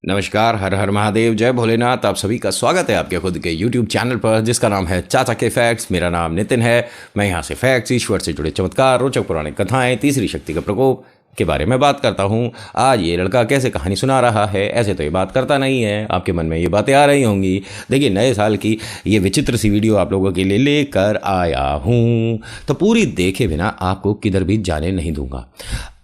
नमस्कार, हर हर महादेव, जय भोलेनाथ। आप सभी का स्वागत है आपके खुद के YouTube चैनल पर जिसका नाम है चाचा के फैक्ट्स। मेरा नाम नितिन है। मैं यहाँ से फैक्ट्स, ईश्वर से जुड़े चमत्कार, रोचक पुराणिक कथाएं, तीसरी शक्ति का प्रकोप के बारे में बात करता हूँ। आज ये लड़का कैसे कहानी सुना रहा है, ऐसे तो ये बात करता नहीं है। आपके मन में ये बातें आ रही होंगी। देखिए, नए साल की ये विचित्र सी वीडियो आप लोगों के लिए लेकर आया हूँ, तो पूरी देखे बिना आपको किधर भी जाने नहीं दूंगा।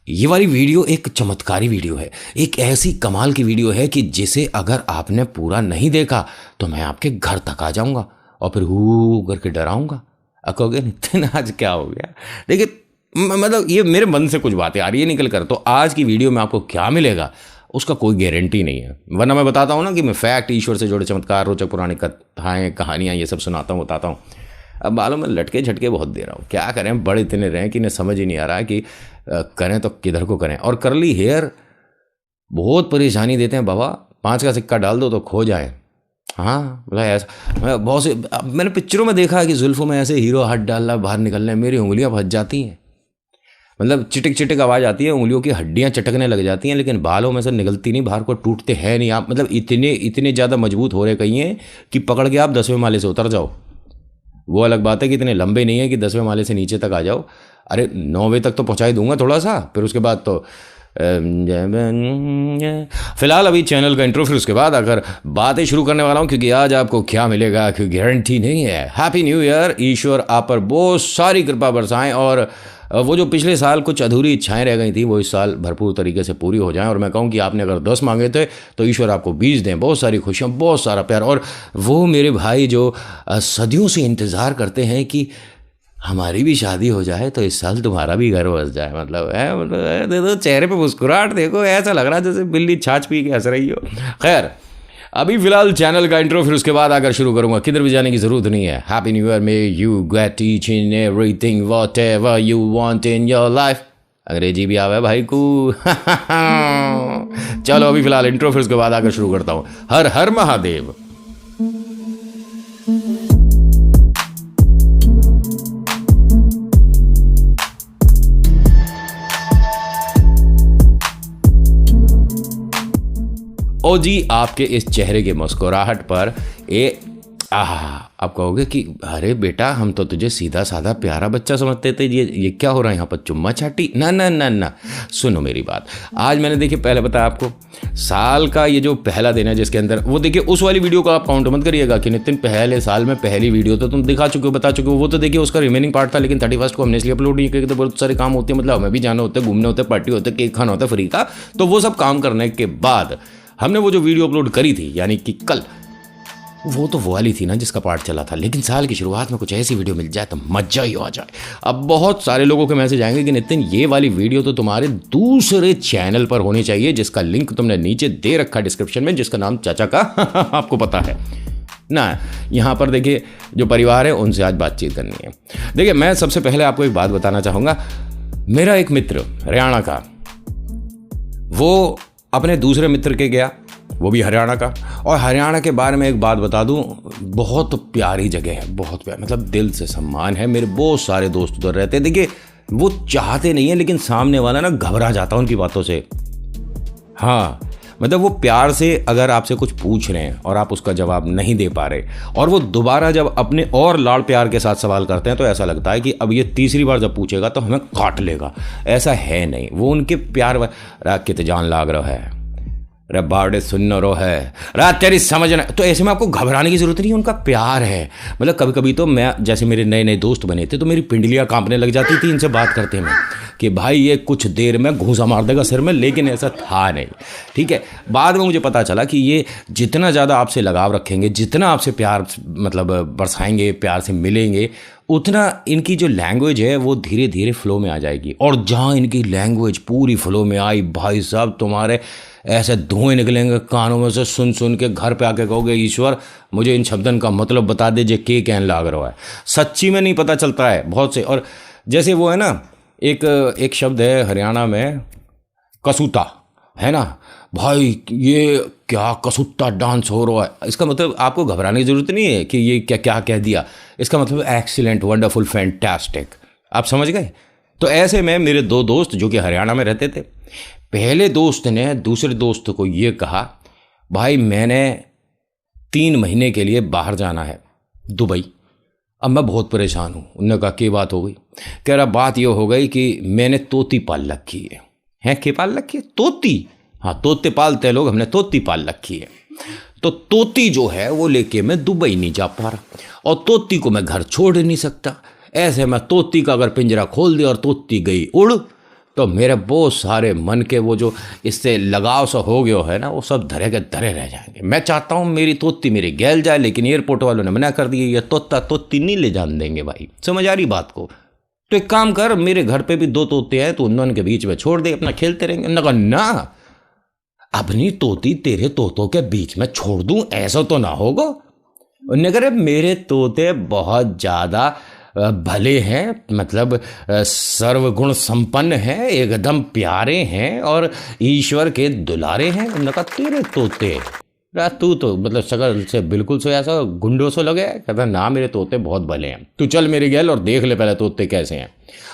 ये वाली वीडियो एक चमत्कारी वीडियो है, एक ऐसी कमाल की वीडियो है कि जिसे अगर आपने पूरा नहीं देखा तो मैं आपके घर तक आ जाऊंगा और फिर हू करके डराऊंगा। कहोगे नितिन आज क्या हो गया। देखिए, मतलब ये मेरे मन से कुछ बातें आ रही है निकल कर, तो आज की वीडियो में आपको क्या मिलेगा उसका कोई गारंटी नहीं है। वरना मैं बताता हूँ ना कि मैं फैक्ट, ईश्वर से जुड़े चमत्कार, रोचक पुरानी कथाएं, कहानियाँ ये सब सुनाता हूँ, बताता हूँ। अब मालूम मैं लटके झटके बहुत दे रहा हूँ, क्या करें, बड़े इतने रहे कि इन्हें समझ ही नहीं आ रहा है कि करें तो किधर को करें। और करली हेयर बहुत परेशानी देते हैं बाबा। 5 का सिक्का डाल दो तो खो जाए। हाँ, बोला ऐसा बहुत से मैंने पिक्चरों में देखा है कि जुल्फों में ऐसे हीरो हाथ डालना, बाहर निकलने मेरी उंगलियां फंस जाती हैं। मतलब चिटिक चिटिक आवाज़ आती है, उंगलियों की हड्डियां चटकने लग जाती हैं, लेकिन बालों में से निकलती नहीं, बाहर को टूटते हैं नहीं। आप मतलब इतने ज़्यादा मजबूत हो रहे कहीं हैं कि पकड़ के आप 10वें माले से उतर जाओ। वो अलग बात है कि इतने लंबे नहीं है कि 10वें माले से नीचे तक आ जाओ। अरे 9वें तक तो पहुंचा ही दूंगा थोड़ा सा, फिर उसके बाद तो फिलहाल अभी चैनल का इंट्रो, फिर उसके बाद अगर बातें शुरू करने वाला हूं, क्योंकि आज आपको क्या मिलेगा कि गारंटी नहीं है। Happy new year. ईश्वर आप पर बहुत सारी कृपा बरसाएं और वो जो पिछले साल कुछ अधूरी इच्छाएं रह गई थी वो इस साल भरपूर तरीके से पूरी हो जाएं। और मैं कहूँ कि आपने अगर 10 मांगे थे तो ईश्वर आपको 20 दें। बहुत सारी खुशियाँ, बहुत सारा प्यार। और वो मेरे भाई जो सदियों से इंतज़ार करते हैं कि हमारी भी शादी हो जाए तो इस साल तुम्हारा भी घर बस जाए। मतलब है, मतलब देखो चेहरे पे मुस्कुराहट, देखो ऐसा लग रहा है जैसे बिल्ली छाछ पी के हंस रही हो। खैर, अभी फिलहाल चैनल का इंट्रो, फिर उसके बाद आकर शुरू करूंगा। किधर भी जाने की जरूरत नहीं है। हैप्पी न्यू ईयर में you get each in everything whatever you want in your life. अंग्रेजी भी आवे भाई को। चलो अभी फिलहाल इंट्रो, फिर उसके बाद आकर शुरू करता हूँ। हर हर महादेव। ओ जी, आपके इस चेहरे की मुस्कुराहट पर आप कहोगे कि अरे बेटा, हम तो तुझे सीधा साधा प्यारा बच्चा समझते थे, ये क्या हो रहा है यहाँ पर, चुम्मा चाटी। ना ना ना ना, सुनो मेरी बात। आज मैंने देखिए पहले बताया आपको, साल का ये जो पहला दिन है जिसके अंदर वो देखिए, उस वाली वीडियो को आप काउंट मत करिएगा कि नितिन पहले साल में पहली वीडियो तो तुम दिखा चुके हो, बता चुके हो। वो तो देखिए उसका रिमेनिंग पार्ट था, लेकिन 31 को हमने इसलिए अपलोड नहीं किया। तो बहुत सारे काम होते हैं, मतलब हमें भी जाना होता है, घूमने होते हैं, पार्टी होते हैं, केक खाना होता है फ्री का। तो वो सब काम करने के बाद हमने वो जो वीडियो अपलोड करी थी, यानी कि कल, वो तो वो वाली थी ना जिसका पार्ट चला था। लेकिन साल की शुरुआत में कुछ ऐसी वीडियो मिल जाए तो मजा ही आ जाए। अब बहुत सारे लोगों के मैसेज आएंगे कि नितिन ये वाली वीडियो तो तुम्हारे दूसरे चैनल पर होनी चाहिए, जिसका लिंक तुमने नीचे दे रखा डिस्क्रिप्शन में, जिसका नाम चाचा का आपको पता है ना। यहाँ पर देखिए जो परिवार है उनसे आज बातचीत करनी है। देखिए, मैं सबसे पहले आपको एक बात बताना चाहूँगा। मेरा एक मित्र हरियाणा का, वो अपने दूसरे मित्र के गया, वो भी हरियाणा का। और हरियाणा के बारे में एक बात बता दूं, बहुत प्यारी जगह है, बहुत प्यार, मतलब दिल से सम्मान है। मेरे बहुत सारे दोस्त उधर रहते हैं। देखिए, वो चाहते नहीं है, लेकिन सामने वाला ना घबरा जाता है उनकी बातों से। हाँ, मतलब वो प्यार से अगर आपसे कुछ पूछ रहे हैं और आप उसका जवाब नहीं दे पा रहे, और वो दोबारा जब अपने और लाड़ प्यार के साथ सवाल करते हैं, तो ऐसा लगता है कि अब ये तीसरी बार जब पूछेगा तो हमें काट लेगा। ऐसा है नहीं, वो उनके प्यार कित जान लाग रहा है, रे बावड़े सुन रो है, रात तेरी समझना। तो ऐसे में आपको घबराने की जरूरत नहीं, उनका प्यार है। मतलब कभी कभी तो मैं, जैसे मेरे नए नए दोस्त बने थे, तो मेरी पिंडलियाँ कांपने लग जाती थी इनसे बात करते में कि भाई ये कुछ देर में घूंसा मार देगा सिर में, लेकिन ऐसा था नहीं। ठीक है, बाद में मुझे पता चला कि ये जितना ज़्यादा आपसे लगाव रखेंगे, जितना आपसे प्यार मतलब बरसाएंगे, प्यार से मिलेंगे, उतना इनकी जो लैंग्वेज है वो धीरे धीरे फ्लो में आ जाएगी। और जहाँ इनकी लैंग्वेज पूरी फ्लो में आई, भाई साहब तुम्हारे ऐसे धुएं निकलेंगे कानों में से, सुन सुन के घर पे आके कहोगे ईश्वर मुझे इन शब्दन का मतलब बता दीजिए, के कहने लाग रहा है। सच्ची में नहीं पता चलता है बहुत से। और जैसे वो है ना, एक शब्द है हरियाणा में, कसूता, है ना भाई, ये क्या कसूता डांस हो रहा है। इसका मतलब आपको घबराने की जरूरत नहीं है कि ये क्या क्या कह दिया। इसका मतलब एक्सीलेंट, वंडरफुल, फैंटास्टिक। आप समझ गए। तो ऐसे में मेरे 2 दोस्त जो कि हरियाणा में रहते थे, पहले दोस्त ने दूसरे दोस्त को ये कहा भाई मैंने 3 महीने के लिए बाहर जाना है, दुबई। अब मैं बहुत परेशान हूँ। उन्होंने कहा क्या बात हो गई? कह रहा बात ये हो गई कि मैंने तोती पाल रखी है। हैं क्या पाल रखी है? तोती। हाँ, तोते पालते हैं लोग, हमने तोती पाल रखी है। तो तोती जो है वो लेके मैं दुबई नहीं जा पा रहा, और तोती को मैं घर छोड़ नहीं सकता। ऐसे मैं तोती का अगर पिंजरा खोल दिया और तोती गई उड़, तो मेरे बहुत सारे मन के वो जो इससे लगाव सा हो गया है ना, वो सब धरे के धरे रह जाएंगे। मैं चाहता हूँ मेरी तोती मेरी गैल जाए, लेकिन एयरपोर्ट वालों ने मना कर दिया, ये तोता तोती नहीं ले जाने देंगे। भाई समझ आ रही बात को? तो एक काम कर, मेरे घर पे भी 2 तोते हैं, तो उन के बीच में छोड़ दे, अपना खेलते रहेंगे। उन्होंने कहा ना, अपनी तोती तेरे तोतों के बीच में छोड़ दूं, ऐसा तो ना होगा। उन्होंने कहा मेरे तोते बहुत ज़्यादा भले हैं, मतलब सर्वगुण संपन्न हैं, एकदम प्यारे हैं और ईश्वर के दुलारे हैं। उन्होंने कहा तेरे तोते, तू तो मतलब शक्ल से बिल्कुल सो ऐसा गुंडों से लगे। कहता ना मेरे तोते बहुत भले हैं, तू चल मेरे गैल और देख ले पहले तोते कैसे हैं।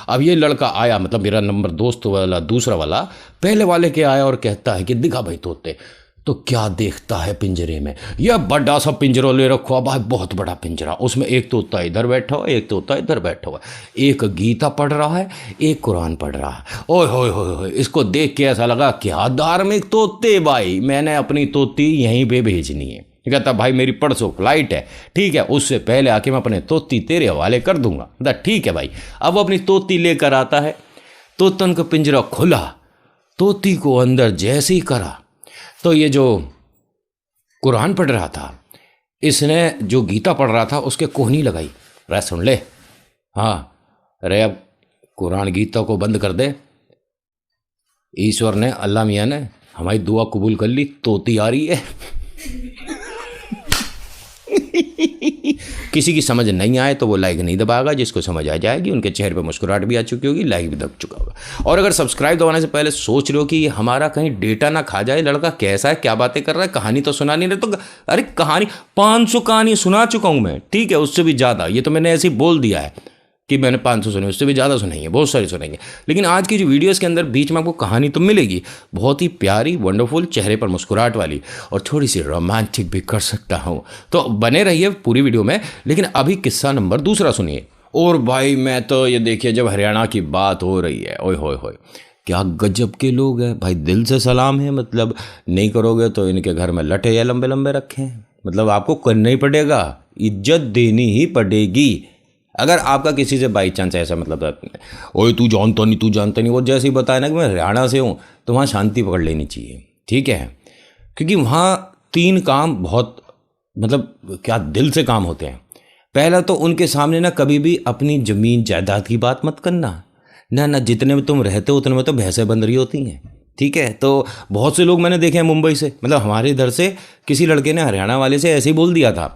अब ये लड़का आया, मतलब मेरा नंबर दोस्त वाला दूसरा वाला, पहले वाले के आया और कहता है कि दिखा भाई तोते। तो क्या देखता है पिंजरे में, यह बड़ा सा पिंजरा ले रखो भाई, बहुत बड़ा पिंजरा। उसमें एक तोता इधर बैठा हुआ, एक तोता इधर बैठा हुआ, एक गीता पढ़ रहा है, एक कुरान पढ़ रहा है। ओए होए होए होए, इसको देख के ऐसा लगा क्या धार्मिक तोते भाई, मैंने अपनी तोती यहीं पे भेजनी है। कहता भाई मेरी परसों फ्लाइट है, ठीक है, उससे पहले आके मैं अपने तोती तेरे हवाले कर दूंगा। ठीक है भाई। अब वो अपनी तोती लेकर आता है, तोतन का पिंजरा खुला, तोती को अंदर जैसे ही करा तो ये जो कुरान पढ़ रहा था, इसने जो गीता पढ़ रहा था उसके कोहनी लगाई। रे सुन ले, हाँ रे अब कुरान गीता को बंद कर दे, ईश्वर ने अल्लाह मियाँ ने हमारी दुआ कबूल कर ली, तोती आ रही है। किसी की समझ नहीं आए तो वो लाइक नहीं दबाएगा, जिसको समझ आ जाएगी उनके चेहरे पे मुस्कुराहट भी आ चुकी होगी, लाइक भी दब चुका होगा। और अगर सब्सक्राइब दबाने से पहले सोच रहे हो कि हमारा कहीं डेटा ना खा जाए, लड़का कैसा है, क्या बातें कर रहा है, कहानी तो सुना नहीं रहे, तो अरे कहानी 500 कहानी सुना चुका हूँ मैं, ठीक है, उससे भी ज़्यादा। ये तो मैंने ऐसे ही बोल दिया है कि मैंने 500 सुने, उससे भी ज़्यादा सुनेंगे, बहुत सारी सुनेंगे। लेकिन आज की जो वीडियोस के अंदर बीच में आपको कहानी तो मिलेगी, बहुत ही प्यारी, वंडरफुल, चेहरे पर मुस्कुराहट वाली, और थोड़ी सी रोमांटिक भी कर सकता हूँ। तो बने रहिए पूरी वीडियो में। लेकिन अभी किस्सा नंबर दूसरा सुनिए। और भाई मैं तो ये देखिए, जब हरियाणा की बात हो रही है, ओए होए होए, क्या गजब के लोग हैं भाई, दिल से सलाम है। मतलब नहीं करोगे तो इनके घर में लटे या लंबे लंबे रखे हैं, मतलब आपको करना ही पड़ेगा, इज्जत देनी ही पड़ेगी। अगर आपका किसी से बाई चांस ऐसा मतलब ओए तू जानता नहीं, तू जानता नहीं, वो जैसे ही बताया ना कि मैं हरियाणा से हूँ, तो वहाँ शांति पकड़ लेनी चाहिए, ठीक है। क्योंकि वहाँ 3 काम बहुत मतलब क्या दिल से काम होते हैं। पहला तो उनके सामने ना कभी भी अपनी ज़मीन जायदाद की बात मत करना, ना जितने में तुम रहते हो उतने में तो भैंसें बंध रही होती हैं, ठीक है। तो बहुत से लोग मैंने देखे हैं मुंबई से, मतलब हमारे इधर से किसी लड़के ने हरियाणा वाले से ऐसे ही बोल दिया था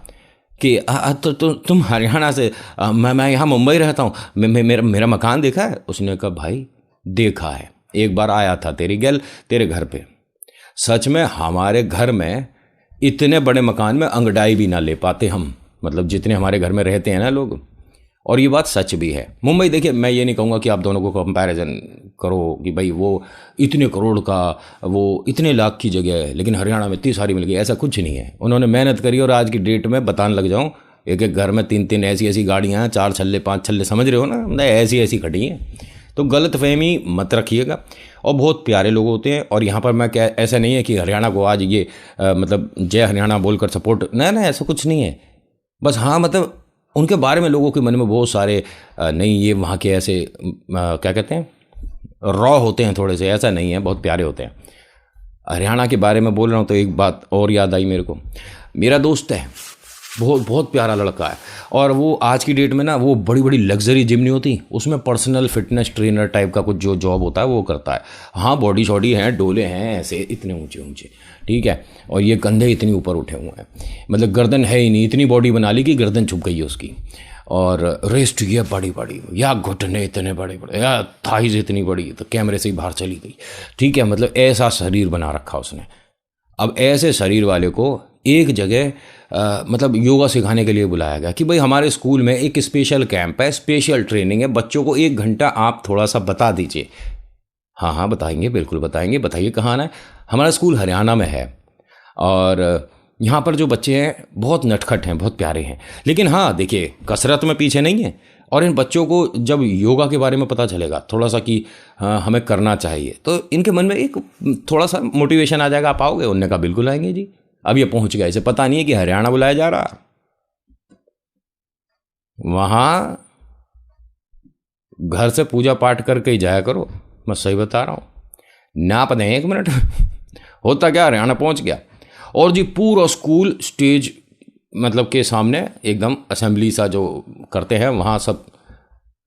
कि तो तुम हरियाणा से, मैं यहाँ मुंबई रहता हूँ, मेरा मकान देखा है? उसने कहा भाई देखा है, एक बार आया था तेरी गैल तेरे घर पे। सच में हमारे घर में इतने बड़े मकान में अंगड़ाई भी ना ले पाते हम, मतलब जितने हमारे घर में रहते हैं ना लोग। और ये बात सच भी है। मुंबई देखिए, मैं ये नहीं कहूँगा कि आप दोनों को कंपैरिजन करो कि भाई वो इतने करोड़ का, वो इतने लाख की जगह है, लेकिन हरियाणा में इतनी सारी मिल गई, ऐसा कुछ नहीं है। उन्होंने मेहनत करी, और आज की डेट में बताने लग जाऊँ, एक एक घर में 3-3 ऐसी गाड़ियाँ हैं, 4 छल्ले 5 छल्ले, समझ रहे हो ना, मतलब ऐसी खड़ी हैं। तो गलतफहमी मत रखिएगा। और बहुत प्यारे लोग होते हैं। और यहाँ पर मैं क्या, ऐसा नहीं है कि हरियाणा को आज ये मतलब जय हरियाणा बोलकर सपोर्ट, ना ऐसा कुछ नहीं है। बस हाँ, मतलब उनके बारे में लोगों के मन में बहुत सारे नहीं, ये वहाँ के ऐसे क्या कहते हैं, रॉ होते हैं थोड़े से, ऐसा नहीं है, बहुत प्यारे होते हैं। हरियाणा के बारे में बोल रहा हूँ तो एक बात और याद आई मेरे को। मेरा दोस्त है, बहुत प्यारा लड़का है, और वो आज की डेट में ना वो बड़ी बड़ी लग्जरी जिम नहीं होती, उसमें पर्सनल फिटनेस ट्रेनर टाइप का कुछ जो जॉब होता है वो करता है। हाँ, बॉडी शॉडी हैं, डोले हैं ऐसे इतने ऊंचे ऊंचे, ठीक है, और ये कंधे इतनी ऊपर उठे हुए हैं, मतलब गर्दन है ही नहीं, इतनी बॉडी बना ली कि गर्दन छुप गई है उसकी। और रेस्ट ये बड़ी बड़ी, या घुटने इतने बड़े बड़े, या थाइज इतनी बड़ी, तो कैमरे से ही बाहर चली गई, ठीक है, मतलब ऐसा शरीर बना रखा उसने। अब ऐसे शरीर वाले को एक जगह मतलब योगा सिखाने के लिए बुलाया गया कि भाई हमारे स्कूल में एक स्पेशल कैंप है, स्पेशल ट्रेनिंग है, बच्चों को 1 घंटा आप थोड़ा सा बता दीजिए। हाँ बताएंगे, बिल्कुल बताएंगे, बताइए कहाँ आना है। हमारा स्कूल हरियाणा में है। और यहाँ पर जो बच्चे हैं बहुत नटखट हैं, बहुत प्यारे हैं। लेकिन हाँ देखिए, कसरत में पीछे नहीं है। और इन बच्चों को जब योगा के बारे में पता चलेगा थोड़ा सा कि हाँ हमें करना चाहिए, तो इनके मन में एक थोड़ा सा मोटिवेशन आ जाएगा। आप आओगे? उनने कहा बिल्कुल आएंगे जी। अब ये पहुंच गया, इसे पता नहीं है कि हरियाणा बुलाया जा रहा। वहां घर से पूजा पाठ करके ही जाया करो, मैं सही बता रहा हूं। नाप दें 1 मिनट होता क्या, हरियाणा पहुंच गया। और जी पूरा स्कूल स्टेज मतलब के सामने एकदम असेंबली सा जो करते हैं, वहाँ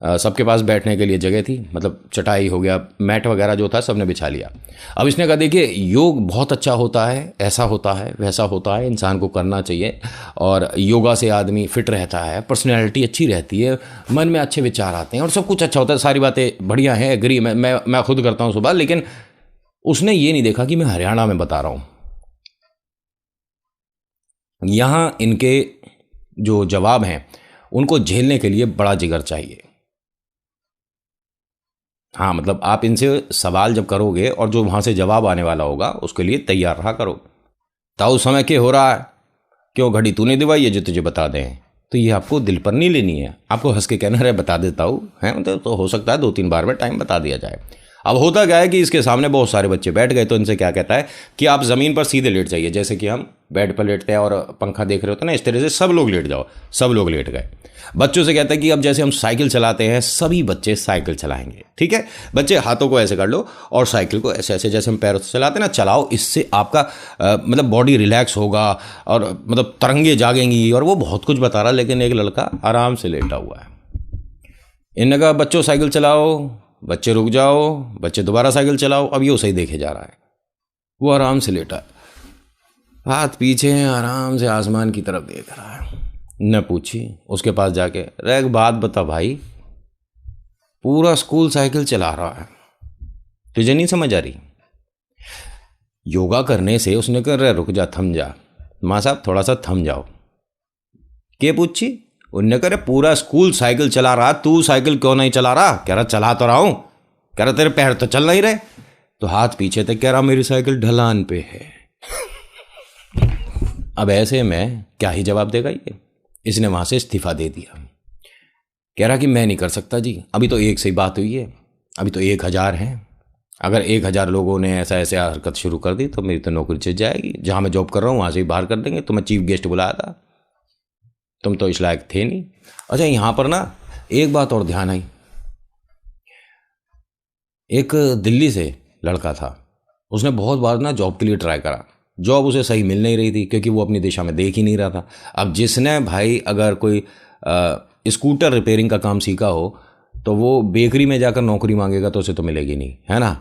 सबके पास बैठने के लिए जगह थी, मतलब चटाई हो गया, मैट वगैरह जो था सबने बिछा लिया। अब इसने कहा देखिए योग बहुत अच्छा होता है, ऐसा होता है वैसा होता है, इंसान को करना चाहिए। और योगा से आदमी फिट रहता है, पर्सनैलिटी अच्छी रहती है, मन में अच्छे विचार आते हैं और सब कुछ अच्छा होता है। सारी बातें बढ़िया हैं, एग्री, मैं खुद करता हूँ सुबह। लेकिन उसने ये नहीं देखा कि मैं हरियाणा में बता रहा हूँ। यहाँ इनके जो जवाब हैं उनको झेलने के लिए बड़ा जिगर चाहिए। हाँ मतलब आप इनसे सवाल जब करोगे और जो वहाँ से जवाब आने वाला होगा उसके लिए तैयार रहा करो। ताऊ समय क्या हो रहा है, क्यों घड़ी तूने दिवाई है जो तुझे बता दें? तो ये आपको दिल पर नहीं लेनी है, आपको हंस के कहना है बता देता हूँ है, तो हो सकता है 2-3 बार में टाइम बता दिया जाए। अब होता क्या है कि इसके सामने बहुत सारे बच्चे बैठ गए, तो इनसे क्या कहता है कि आप ज़मीन पर सीधे लेट जाइए, जैसे कि हम बेड पर लेटते हैं और पंखा देख रहे होते हैं ना, इस तरह से सब लोग लेट जाओ। सब लोग लेट गए। बच्चों से कहता है कि अब जैसे हम साइकिल चलाते हैं सभी बच्चे साइकिल चलाएंगे, ठीक है? बच्चे हाथों को ऐसे कर लो और साइकिल को ऐसे ऐसे जैसे हम पैरों से चलाते हैं ना चलाओ, इससे आपका मतलब बॉडी रिलैक्स होगा और मतलब तरंगे जागेंगी। और वो बहुत कुछ बता रहा, लेकिन एक लड़का आराम से लेटा हुआ है। इन्होंने कहा बच्चों साइकिल चलाओ, बच्चे रुक जाओ, बच्चे दोबारा साइकिल चलाओ। अब ये उसे ही देखे जा रहा है, वो आराम से लेटा है, हाथ पीछे हैं, आराम से आसमान की तरफ देख रहा है। न पूछी उसके पास जाके, रे एक बात बता भाई, पूरा स्कूल साइकिल चला रहा है, तुझे नहीं समझ आ रही? योगा करने से उसने कहा रे रुक जा, थम जा माँ साहब, थोड़ा सा थम जाओ। के पूछी? उनने कहा पूरा स्कूल साइकिल चला रहा, तू साइकिल क्यों नहीं चला रहा? कह रहा चला तो रहा हूं। कह रहा तेरे पैर तो चल नहीं रहे। तो हाथ पीछे थे, कह रहा मेरी साइकिल ढलान पे है। अब ऐसे में क्या ही जवाब देगा ये? इसने वहां से इस्तीफा दे दिया। कह रहा कि मैं नहीं कर सकता जी, अभी तो एक से ही बात हुई है, अभी तो 1000 हैं। अगर 1000 लोगों ने ऐसा ऐसे हरकत शुरू कर दी तो मेरी तो नौकरी चल जाएगी। जहां मैं जॉब कर रहा हूं वहां से ही बाहर कर देंगे। तो मैं चीफ गेस्ट बुलाया था, तुम तो इस लायक थे नहीं। अच्छा यहां पर ना एक बात और ध्यान आई, एक दिल्ली से लड़का था, उसने बहुत बार ना जॉब के लिए ट्राई करा, जॉब उसे सही मिल नहीं रही थी क्योंकि वो अपनी दिशा में देख ही नहीं रहा था। अब जिसने भाई अगर कोई स्कूटर रिपेयरिंग का काम सीखा हो तो वो बेकरी में जाकर नौकरी मांगेगा तो उसे तो मिलेगी नहीं, है ना?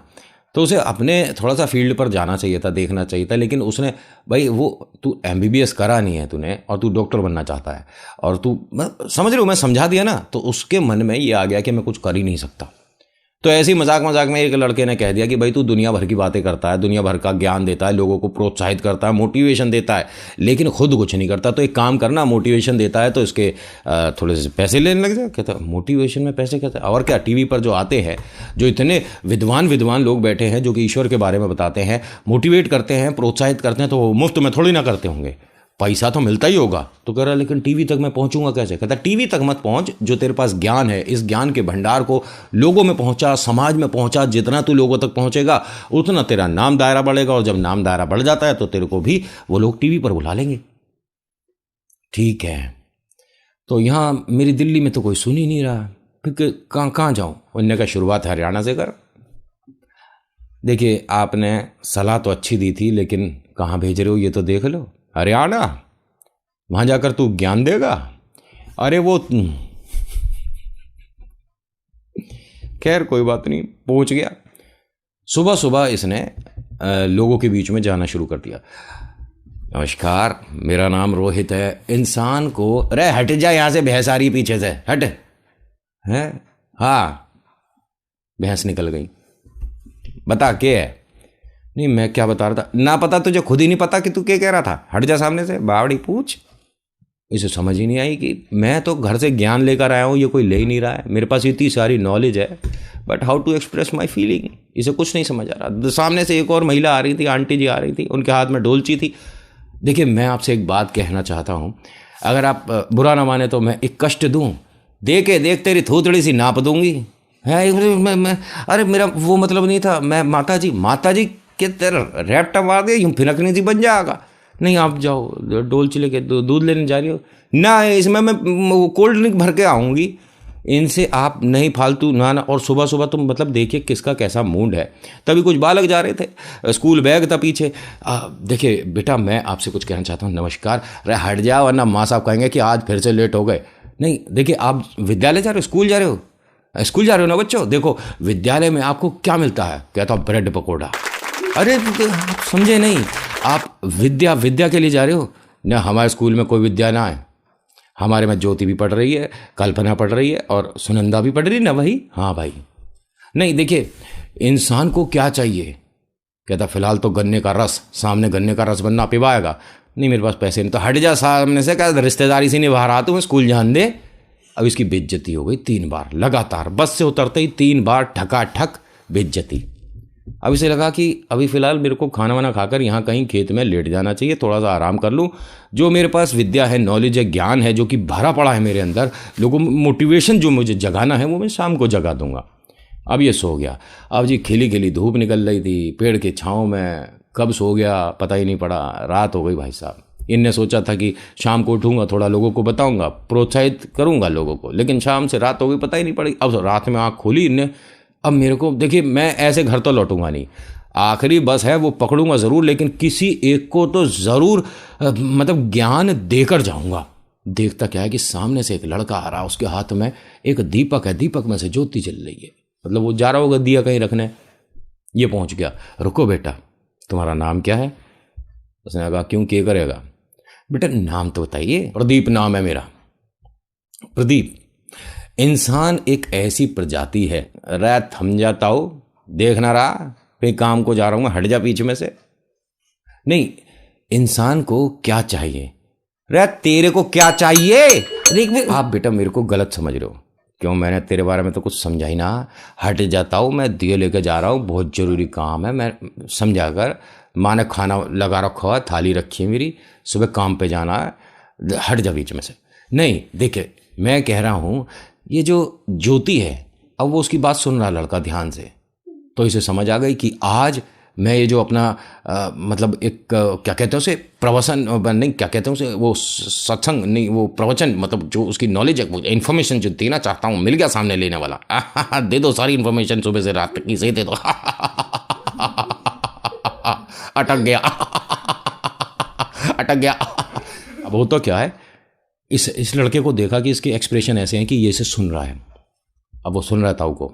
तो उसे अपने थोड़ा सा फील्ड पर जाना चाहिए था, देखना चाहिए था। लेकिन उसने भाई वो तू MBBS करा नहीं है तूने और तू डॉक्टर बनना चाहता है और तू समझ रहे हो, मैं समझा दिया ना, तो उसके मन में ये आ गया कि मैं कुछ कर ही नहीं सकता। तो ऐसे ही मजाक मजाक में एक लड़के ने कह दिया कि भाई तू दुनिया भर की बातें करता है, दुनिया भर का ज्ञान देता है, लोगों को प्रोत्साहित करता है, मोटिवेशन देता है, लेकिन खुद कुछ नहीं करता। तो एक काम करना, मोटिवेशन देता है तो इसके थोड़े से पैसे लेने लग जाए। कहता मोटिवेशन में पैसे कहते हैं? और क्या, टीवी पर जो आते हैं, जो इतने विद्वान लोग बैठे हैं जो कि ईश्वर के बारे में बताते हैं, मोटिवेट करते हैं, प्रोत्साहित करते हैं, तो वो मुफ्त में थोड़ी ना करते होंगे, पैसा तो मिलता ही होगा। तो कह रहा लेकिन टीवी तक मैं पहुंचूंगा कैसे? कहता टीवी तक मत पहुंच, जो तेरे पास ज्ञान है इस ज्ञान के भंडार को लोगों में पहुंचा, समाज में पहुंचा। जितना तू लोगों तक पहुंचेगा उतना तेरा नाम दायरा बढ़ेगा, और जब नाम दायरा बढ़ जाता है तो तेरे को भी वो लोग टीवी पर बुला लेंगे। ठीक है, तो यहाँ मेरी दिल्ली में तो कोई सुन ही नहीं रहा, फिर कहाँ जाऊँ? उन्होंने कहा शुरुआत हरियाणा से कर। देखिए आपने सलाह तो अच्छी दी थी, लेकिन कहाँ भेज रहे हो ये तो देख लो। हरियाणा, वहां जाकर तू ज्ञान देगा? अरे वो खैर कोई बात नहीं, पहुंच गया। सुबह सुबह इसने लोगों के बीच में जाना शुरू कर दिया। नमस्कार, मेरा नाम रोहित है। इंसान को, अरे हट जा यहां से, भैंस आ रही पीछे से, हट। है हाँ, भैंस निकल गई। बता क्या है? नहीं मैं क्या बता रहा था? ना पता तुझे खुद ही नहीं पता कि तू क्या कह रहा था? हट जा सामने से, बावड़ी पूछ। इसे समझ ही नहीं आई कि मैं तो घर से ज्ञान लेकर आया हूँ, ये कोई ले ही नहीं रहा है। मेरे पास इतनी सारी नॉलेज है, but how to express my feeling, इसे कुछ नहीं समझ आ रहा। सामने से एक और महिला आ रही थी, आंटी जी आ रही थी, उनके हाथ में डोलची थी। देखिए मैं आपसे एक बात कहना चाहता हूँ, अगर आप बुरा ना माने तो मैं एक कष्ट दूँ, देख तेरी थोतड़ी सी नाप दूंगी है। मैं अरे मेरा वो मतलब नहीं था, मैं माता जी के तेरा रैप्टा मार दे यूँ फिनकनी सी बन जाएगा। नहीं आप जाओ डोल चिले के दूध लेने जा रही हो ना, इसमें मैं कोल्ड ड्रिंक भर के आऊँगी। इनसे आप नहीं फालतू ना ना। और सुबह सुबह तुम मतलब देखिए किसका कैसा मूड है। तभी कुछ बालक जा रहे थे, स्कूल बैग था पीछे। देखिए बेटा मैं आपसे कुछ कहना चाहता हूँ, नमस्कार। अरे हट जाओ वरना माँ साहब कहेंगे कि आज फिर से लेट हो गए। नहीं देखिए आप विद्यालय जा रहे हो, स्कूल जा रहे हो, स्कूल जा रहे हो ना बच्चों। देखो विद्यालय में आपको क्या मिलता है, कहता हूँ ब्रेड पकौड़ा। अरे आप समझे नहीं, आप विद्या के लिए जा रहे हो ना। हमारे स्कूल में कोई विद्या ना है, हमारे में ज्योति भी पढ़ रही है, कल्पना पढ़ रही है और सुनंदा भी पढ़ रही है ना भाई। हाँ भाई। नहीं देखिए इंसान को क्या चाहिए, कहता फिलहाल तो गन्ने का रस, सामने गन्ने का रस बनना पिवाएगा। नहीं मेरे पास पैसे नहीं, तो हट जा सामने से, क्या रिश्तेदारी से निभा रहा तू, स्कूल जान दे। अब इसकी बेइज्जती हो गई 3 बार लगातार, बस से उतरते ही 3 बार ठकाठक बेइज्जती। अब इसे लगा कि अभी फ़िलहाल मेरे को खाना वाना खाकर यहाँ कहीं खेत में लेट जाना चाहिए, थोड़ा सा आराम कर लूँ। जो मेरे पास विद्या है, नॉलेज है, ज्ञान है, जो कि भरा पड़ा है मेरे अंदर, लोगों में मोटिवेशन जो मुझे जगाना है वो मैं शाम को जगा दूंगा। अब ये सो गया। अब जी खिली खिली धूप निकल रही थी पेड़ के छाँव में, कब सो गया पता ही नहीं पड़ा, रात हो गई भाई साहब। इनने सोचा था कि शाम को उठूंगा, थोड़ा लोगों को बताऊंगा, प्रोत्साहित करूंगा लोगों को, लेकिन शाम से रात हो गई पता ही नहीं पड़ी। अब रात में आँख खोली इनने। अब मेरे को देखिए मैं ऐसे घर तो लौटूंगा नहीं, आखिरी बस है वो पकड़ूंगा ज़रूर, लेकिन किसी एक को तो ज़रूर मतलब ज्ञान देकर जाऊंगा। देखता क्या है कि सामने से एक लड़का आ रहा है, उसके हाथ में एक दीपक है, दीपक में से ज्योति जल रही है, मतलब वो जा रहा होगा दिया कहीं रखने। ये पहुंच गया। रुको बेटा तुम्हारा नाम क्या है? उसने कहा क्यों क्या करेगा? बेटा नाम तो बताइए। प्रदीप नाम है मेरा। प्रदीप। इंसान एक ऐसी प्रजाति है, रे थम जाता हो, देख ना रहा कहीं काम को जा रहा हूं मैं, हट जा पीछे में से। नहीं इंसान को क्या चाहिए, रे तेरे को क्या चाहिए? आप बेटा मेरे को गलत समझ रहे हो, क्यों मैंने तेरे बारे में तो कुछ समझा ही ना। हट जाता हूँ मैं, दिए लेके जा रहा हूँ, बहुत जरूरी काम है। मैं समझा कर, माँ ने खाना लगा रखा है, थाली रखी है मेरी, सुबह काम पे जाना है, हट जा बीच में से। नहीं देखिए मैं कह रहा हूँ ये जो ज्योति है, अब वो उसकी बात सुन रहा लड़का ध्यान से, तो इसे समझ आ गई कि आज मैं ये जो अपना मतलब एक क्या कहते हैं उसे, प्रवचन नहीं क्या कहते हैं उसे, वो सत्संग नहीं, वो प्रवचन, मतलब जो उसकी नॉलेज है, वो इन्फॉर्मेशन जो देना चाहता हूँ मिल गया सामने लेने वाला। दे दो सारी इन्फॉर्मेशन सुबह से रात तक की, सही दे दो। अटक गया। अटक गया। अब वो तो क्या है, इस लड़के को देखा कि इसके एक्सप्रेशन ऐसे हैं कि ये इसे सुन रहा है। अब वो सुन रहा था को,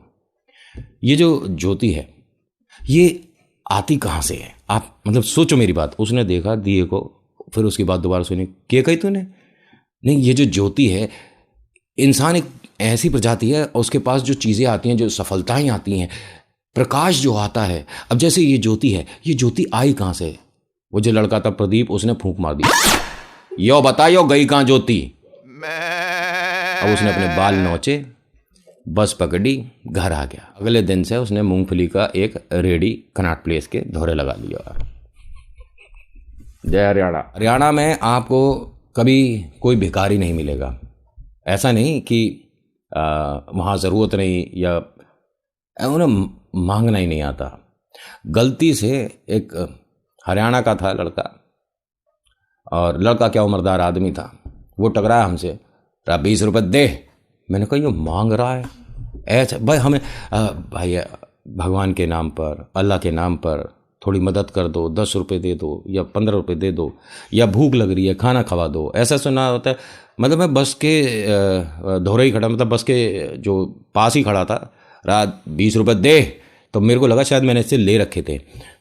ये जो ज्योति है ये आती कहाँ से है? आप मतलब सोचो मेरी बात। उसने देखा दिए को, फिर उसकी बात दोबारा सुनी, क्या कही तूने? नहीं ये जो ज्योति है, इंसान एक ऐसी प्रजाति है, उसके पास जो चीज़ें आती हैं, जो सफलताएं आती हैं, प्रकाश जो आता है। अब जैसे ये ज्योति है, ये ज्योति आई कहाँ से? वो जो लड़का था प्रदीप, उसने फूंक मार दी, यो बताइयो गई कहाँ ज्योति? अब उसने अपने बाल नोचे, बस पकड़ी, घर आ गया। अगले दिन से उसने मूंगफली का एक रेडी कनाट प्लेस के धोरे लगा लिया। जय हरियाणा। हरियाणा में आपको कभी कोई भिखारी नहीं मिलेगा। ऐसा नहीं कि वहाँ ज़रूरत नहीं या उन्हें मांगना ही नहीं आता। गलती से एक हरियाणा का था लड़का, और लड़का क्या उम्रदार आदमी था, वो टकराया हमसे, 20 रुपये दे। मैंने कहा ये मांग रहा है ऐसा? भाई हमें भाई भगवान के नाम पर, अल्लाह के नाम पर थोड़ी मदद कर दो, 10 रुपये दे दो या 15 रुपये दे दो, या भूख लग रही है खाना खवा दो, ऐसा सुना होता है। मतलब मैं बस के धोरे ही खड़ा, मतलब बस के जो पास ही खड़ा था, रात 20 रुपये दे। तो मेरे को लगा शायद मैंने इससे ले रखे थे,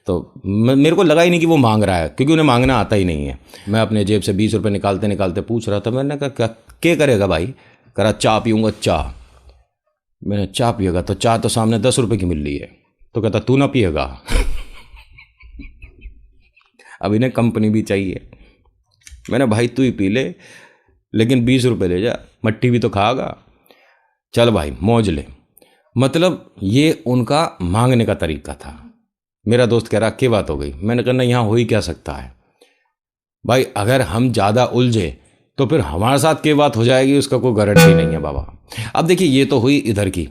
तो मेरे को लगा ही नहीं कि वो मांग रहा है, क्योंकि उन्हें मांगना आता ही नहीं है। मैं अपने जेब से 20 रुपये निकालते निकालते पूछ रहा था। मैंने कहा क्या करेगा भाई? करा चाय पीऊँगा चाय। मैंने चाय पिएगा? तो चाय तो सामने 10 रुपये की मिल रही है। तो कहता तू ना पिएगा? अब इन्हें कंपनी भी चाहिए। मैंने भाई तू ही पी ले, लेकिन 20 रुपये ले जा, मट्टी भी तो खाएगा। चल भाई मौज ले। मतलब ये उनका मांगने का तरीका था। मेरा दोस्त कह रहा क्या बात हो गई? मैंने कहा ना यहाँ हो ही क्या सकता है। भाई अगर हम ज़्यादा उलझे तो फिर हमारे साथ क्या बात हो जाएगी उसका कोई गारंटी नहीं है बाबा। अब देखिए ये तो हुई इधर की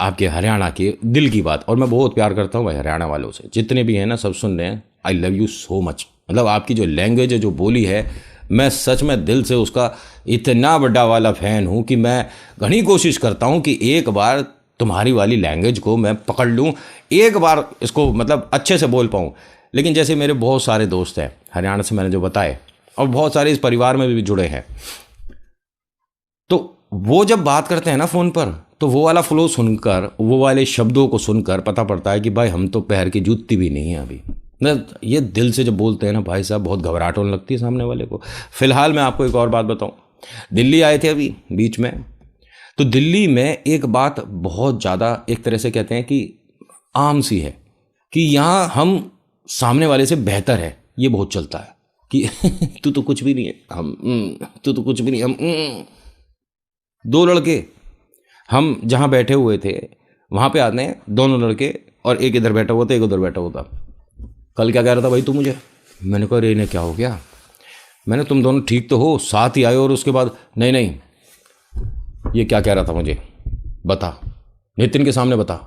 आपके हरियाणा के दिल की बात, और मैं बहुत प्यार करता हूँ भाई हरियाणा वालों से, जितने भी हैं ना सब सुन रहे हैं, I love you so much. मतलब आपकी जो लैंग्वेज है, जो बोली है, मैं सच में दिल से उसका इतना बड़ा वाला फ़ैन हूँ कि मैं घनी कोशिश करता हूँ कि एक बार तुम्हारी वाली लैंग्वेज को मैं पकड़ लूँ, एक बार इसको मतलब अच्छे से बोल पाऊँ। लेकिन जैसे मेरे बहुत सारे दोस्त हैं हरियाणा से, मैंने जो बताए, और बहुत सारे इस परिवार में भी जुड़े हैं, तो वो जब बात करते हैं ना फ़ोन पर, तो वो वाला फ्लो सुनकर, वो वाले शब्दों को सुनकर पता पड़ता है कि भाई हम तो पैर की जूती भी नहीं है अभी। ना ये दिल से जब बोलते हैं ना भाई साहब, बहुत घबराहट होने लगती है सामने वाले को। फिलहाल मैं आपको एक और बात बताऊं, दिल्ली आए थे अभी बीच में, तो दिल्ली में एक बात बहुत ज़्यादा एक तरह से कहते हैं कि आम सी है कि यहाँ हम सामने वाले से बेहतर है, ये बहुत चलता है कि तू तो कुछ भी नहीं है, हम तू तो कुछ भी नहीं, हम दो लड़के हम जहाँ बैठे हुए थे वहाँ पे आते हैं, दोनों लड़के, और एक इधर बैठा हुआ था, एक उधर बैठा हुआ था। कल क्या कह रहा था भाई तू मुझे, मैंने कहा रे ने क्या हो गया, मैंने तुम दोनों ठीक तो हो, साथ ही आए, और उसके बाद नहीं नहीं ये क्या कह रहा था मुझे बता, नितिन के सामने बता।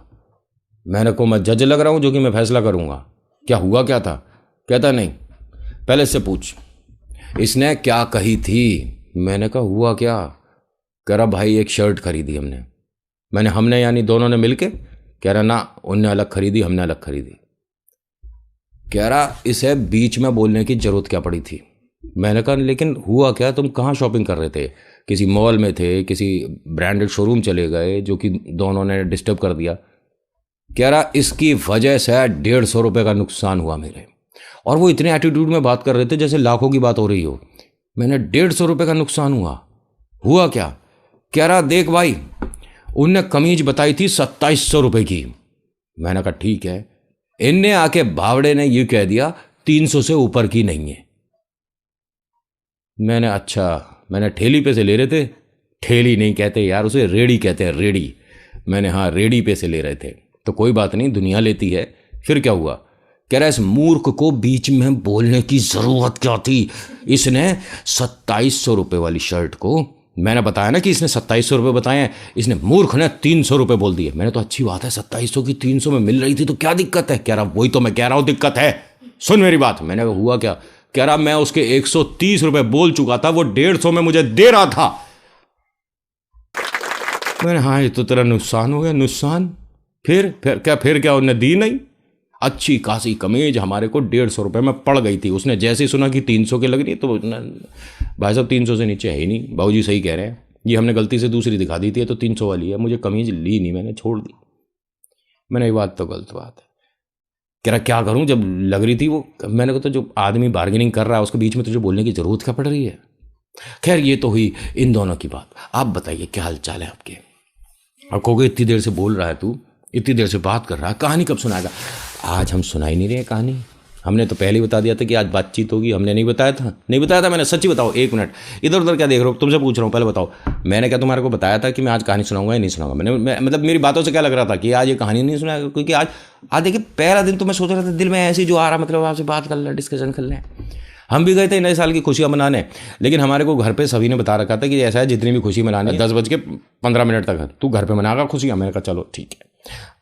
मैंने को मैं जज लग रहा हूँ जो कि मैं फैसला करूँगा, क्या हुआ क्या था। कहता नहीं पहले इससे पूछ इसने क्या कही थी। मैंने कहा हुआ क्या। कह रहा भाई एक शर्ट खरीदी हमने यानी दोनों ने मिलके। कह रहा ना उनने अलग खरीदी हमने अलग खरीदी। कह रहा इसे बीच में बोलने की जरूरत क्या पड़ी थी। मैंने कहा लेकिन हुआ क्या, तुम कहाँ शॉपिंग कर रहे थे, किसी मॉल में थे, किसी ब्रांडेड शोरूम चले गए, जो कि दोनों ने डिस्टर्ब कर दिया। कह रहा इसकी वजह से 150 रुपये का नुकसान हुआ मेरे, और वो इतने एटीट्यूड में बात कर रहे थे जैसे लाखों की बात हो रही हो। मैंने 150 रुपये का नुकसान हुआ क्या। कह रहा देख भाई उनने कमीज बताई थी 2700 रुपये की। मैंने कहा ठीक है, इनने आके बावड़े ने ये कह दिया 300 से ऊपर की नहीं है। मैंने अच्छा, मैंने ठेली पे से ले रहे थे, ठेली नहीं कहते यार उसे, रेडी कहते हैं, रेडी। मैंने हाँ रेडी पे से ले रहे थे, तो कोई बात नहीं दुनिया लेती है। फिर क्या हुआ। कह रहा इस मूर्ख को बीच में बोलने की जरूरत क्या थी, इसने 2700 रुपये वाली शर्ट को, मैंने बताया ना कि इसने 2700 रुपये बताए हैं, इसने मूर्ख ने 300 रुपये बोल दिए। मैंने तो अच्छी बात है 2700 की 300 में मिल रही थी तो क्या दिक्कत है। कह रहा वही तो मैं कह रहा हूँ दिक्कत है, सुन मेरी बात। मैंने कहा हुआ क्या। कह रहा मैं उसके 130 रुपये बोल चुका था, वो 150 में मुझे दे रहा था। मैंने हाँ ये तो तेरा नुकसान हो गया। नुकसान फिर क्या उन्हें दी नहीं। अच्छी खासी कमीज हमारे को 150 रुपये में पड़ गई थी। उसने जैसे ही सुना कि 300 के लग रही तो भाई साहब 300 से नीचे है ही नहीं। बाबूजी सही कह रहे हैं, ये हमने गलती से दूसरी दिखा दी थी तो 300 वाली है। मुझे कमीज ली नहीं, मैंने छोड़ दी। मैंने ये बात तो गलत बात है। कह रहा क्या करूं जब लग रही थी वो। मैंने कहा तो जो आदमी बार्गेनिंग कर रहा है उसके बीच में तुझे बोलने की जरूरत क्या पड़ रही है। खैर ये तो हुई इन दोनों की बात। आप बताइए क्या हाल चाल है आपके। और कहोगे इतनी देर से बोल रहा है तू, इतनी देर से बात कर रहा है, कहानी कब सुनाएगा। आज हम सुना ही नहीं रहे कहानी, हमने तो पहले ही बता दिया था कि आज बातचीत होगी। हमने नहीं बताया था मैंने। सच्ची बताओ, एक मिनट इधर उधर क्या देख रहे हो, तुमसे पूछ रहा हूँ, पहले बताओ मैंने क्या तुम्हारे को बताया था कि मैं आज कहानी सुनाऊंगा या नहीं सुनाऊंगा। मतलब मेरी बातों से क्या लग रहा था कि आज ये कहानी नहीं सुनाएगा, क्योंकि आज देखिए पहला दिन तो मैं सोच रहा था दिल में ऐसी जो आ रहा, मतलब आपसे बात कर लें, डिस्कशन कर लें। हम भी गए थे नए साल की खुशियाँ मनाने, लेकिन हमारे को घर पे सभी ने बता रखा था कि ऐसा है जितनी भी खुशी मनानी 10:15 तक तू घर पे मनागा खुशियाँ। मैंने कहा चलो ठीक है।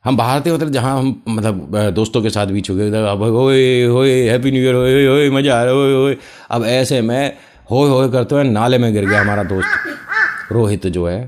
हम बाहर थे उधर जहाँ हम मतलब दोस्तों के साथ भी चुके, अब होए होए हैप्पी न्यू ईयर, होए होए मजा आ रहा है, होए। अब ऐसे में होए होए करते हुए नाले में गिर गया हमारा दोस्त रोहित जो है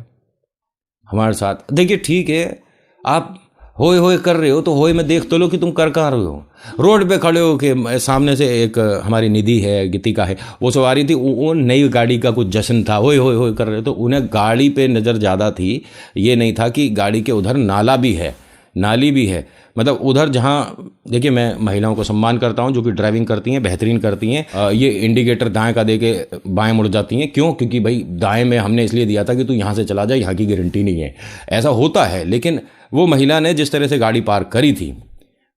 हमारे साथ। देखिए ठीक है, आप होए होए कर रहे हो तो होए में देख तो लो कि तुम कर कहाँ रहे हो। रोड पे खड़े हो के सामने से एक हमारी निधि है, गीतिका है, वो सवारी थी, वो नई गाड़ी का कुछ जश्न था, होए होए होए कर रहे हो। तो उन्हें गाड़ी पे नज़र ज़्यादा थी, ये नहीं था कि गाड़ी के उधर नाला भी है, नाली भी है। मतलब उधर जहाँ देखिए मैं महिलाओं को सम्मान करता हूँ जो कि ड्राइविंग करती हैं, बेहतरीन करती हैं। ये इंडिकेटर दाएं का दे के बाएँ मुड़ जाती हैं। क्यों? क्योंकि भाई दाएं में हमने इसलिए दिया था कि तू यहाँ से चला जा, यहाँ की गारंटी नहीं है। ऐसा होता है, लेकिन वो महिला ने जिस तरह से गाड़ी पार्क करी थी,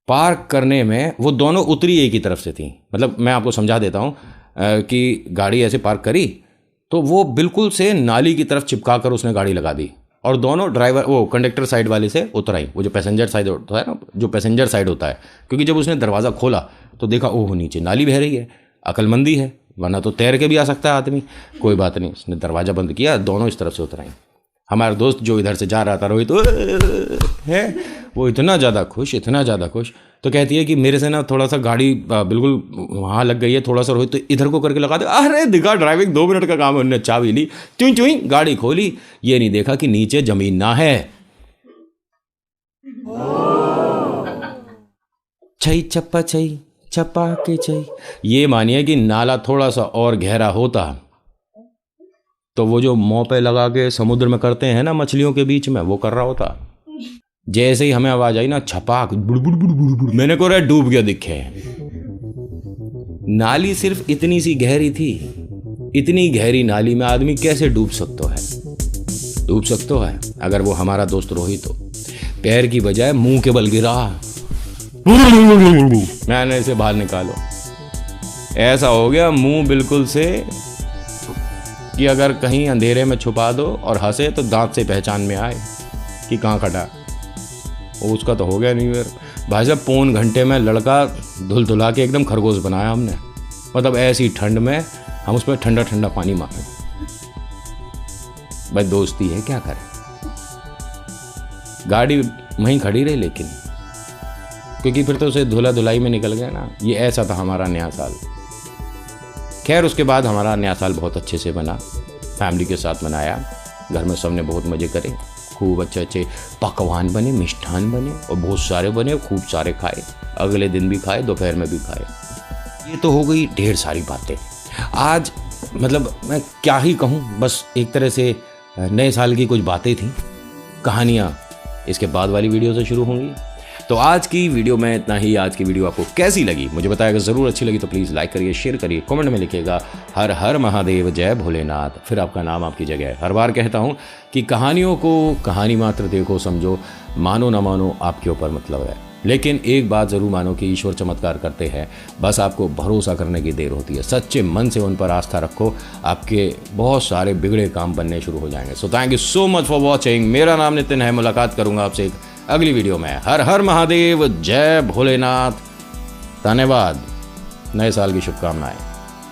पार्क करने में वो दोनों उतरी एक ही तरफ से थी। मतलब मैं आपको समझा देता हूँ कि गाड़ी ऐसे पार्क करी तो वो बिल्कुल से नाली की तरफ चिपका कर उसने गाड़ी लगा दी, और दोनों ड्राइवर वो कंडक्टर साइड वाले से उतर आई। वो जो पैसेंजर साइड होता है ना, जो पैसेंजर साइड होता है, क्योंकि जब उसने दरवाज़ा खोला तो देखा ओह नीचे नाली बह रही है। अक्लमंदी है, वरना तो तैर के भी आ सकता है आदमी। कोई बात नहीं, उसने दरवाज़ा बंद किया, दोनों इस तरफ से उतर आई। हमारा दोस्त जो इधर से जा रहा था रोहित है, वो इतना ज़्यादा खुश, तो कहती है कि मेरे से ना थोड़ा सा गाड़ी बिल्कुल वहाँ लग गई है, थोड़ा सा रोहित तो इधर को करके लगा दे। अरे दिखा, ड्राइविंग 2 मिनट का काम है। उन्होंने चाबी ली, चुई चुई गाड़ी खोली, ये नहीं देखा कि नीचे ज़मीन ना है। छई चप्पा छई चप्पा के छई। ये मानिए कि नाला थोड़ा सा और गहरा होता तो वो जो मुँह पे लगा के समुद्र में करते हैं ना मछलियों के बीच में, वो कर रहा होता। जैसे ही हमें आवाज आई ना, छपाक बुड़ बुड़ बुड़ बुड़ बुड़, मैंने को डूब गया दिखे। नाली सिर्फ इतनी सी गहरी थी, इतनी गहरी नाली में आदमी कैसे डूब सकता है? डूब सकता है अगर वो हमारा दोस्त रोहित हो। पैर की बजाय मुंह के बल गिरा, मैंने इसे बाहर निकालो। ऐसा हो गया मुंह बिल्कुल से कि अगर कहीं अंधेरे में छुपा दो और हंसे तो दांत से पहचान में आए कि कहाँ कटा। उसका तो हो गया नहीं यार भाई साहब। 3 घंटे में लड़का धुल धुला के एकदम खरगोश बनाया हमने। मतलब ऐसी ठंड में हम उसमें ठंडा ठंडा पानी मारे। भाई दोस्ती है, क्या करें। गाड़ी वहीं खड़ी रही लेकिन, क्योंकि फिर तो उसे धुला धुलाई में निकल गया ना। ये ऐसा था हमारा नया साल। खैर उसके बाद हमारा नया साल बहुत अच्छे से बना, फैमिली के साथ मनाया। घर में सबने बहुत मज़े करे, खूब अच्छे अच्छे पकवान बने, मिष्ठान बने और बहुत सारे बने, खूब सारे खाए। अगले दिन भी खाए, दोपहर में भी खाए। ये तो हो गई ढेर सारी बातें। आज मतलब मैं क्या ही कहूँ, बस एक तरह से नए साल की कुछ बातें थी। कहानियाँ इसके बाद वाली वीडियो से शुरू होंगी। तो आज की वीडियो में इतना ही। आज की वीडियो आपको कैसी लगी मुझे बताइएगा ज़रूर। अच्छी लगी तो प्लीज़ लाइक करिए, शेयर करिए, कमेंट में लिखिएगा हर हर महादेव, जय भोलेनाथ। फिर आपका नाम आपकी जगह है। हर बार कहता हूँ कि कहानियों को कहानी मात्र देखो समझो, मानो ना मानो आपके ऊपर मतलब है। लेकिन एक बात ज़रूर मानो कि ईश्वर चमत्कार करते हैं, बस आपको भरोसा करने की देर होती है। सच्चे मन से उन पर आस्था रखो, आपके बहुत सारे बिगड़े काम बनने शुरू हो जाएंगे। So thank you so much for watching. मेरा नाम नितिन है। मुलाकात करूँगा आपसे एक अगली वीडियो में। हर हर महादेव, जय भोलेनाथ। धन्यवाद। नए साल की शुभकामनाएं।